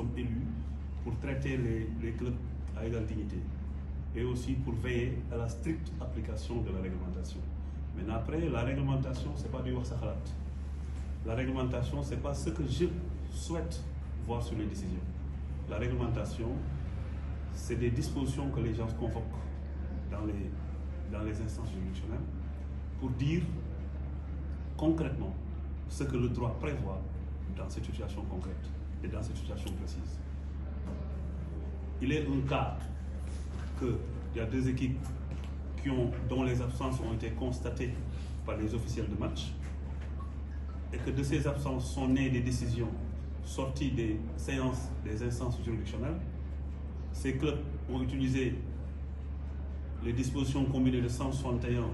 sommes élus pour traiter les clubs à égale dignité et aussi pour veiller à la stricte application de la réglementation. Maintenant, après, la réglementation, ce n'est pas du wax sa xalaat. La réglementation, ce n'est pas ce que je souhaite voir sur les décisions. La réglementation, c'est des dispositions que les gens convoquent dans les instances juridictionnelles pour dire concrètement ce que le droit prévoit dans cette situation concrète et dans cette situation précise. Il est un cas qu'il y a deux équipes dont les absences ont été constatées par les officiels de match et que de ces absences sont nées des décisions sorties des séances des instances juridictionnelles. Ces clubs ont utilisé les dispositions combinées de 161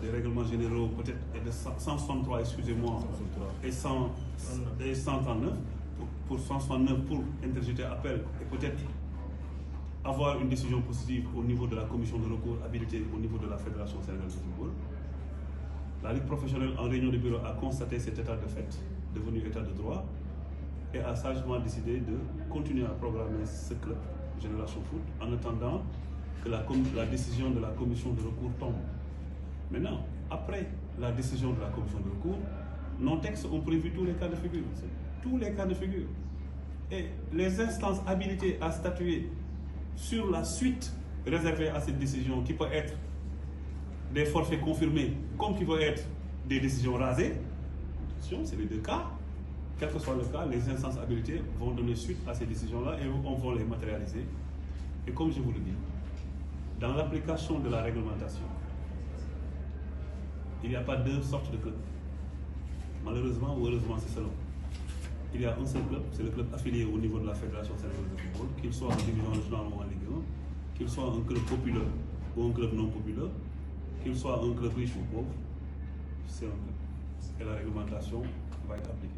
des règlements généraux, peut-être, et de 163, excusez-moi, et 139, pour 169 pour interjeter appel et peut-être avoir une décision positive au niveau de la commission de recours habilitée au niveau de la Fédération sénégalaise de football. La Ligue professionnelle en réunion de bureau a constaté cet état de fait, devenu état de droit, et a sagement décidé de continuer à programmer ce club, Génération Foot, en attendant que la décision de la commission de recours tombe. Maintenant, après la décision de la commission de recours, nos textes ont prévu tous les cas de figure. Tous les cas de figure. Et les instances habilitées à statuer sur la suite réservée à cette décision, qui peut être des forfaits confirmés, comme qui peut être des décisions rasées, c'est les deux cas. Quel que soit le cas, les instances habilitées vont donner suite à ces décisions-là et on va les matérialiser. Et comme je vous le dis, dans l'application de la réglementation, il n'y a pas deux sortes de clubs. Malheureusement ou heureusement, c'est selon. Il y a un seul club, c'est le club affilié au niveau de la Fédération sénégalaise de football, qu'il soit en division régionale ou en Ligue 1, qu'il soit un club populaire ou un club non populaire, qu'il soit un club riche ou pauvre, c'est un club. Et la réglementation va être appliquée.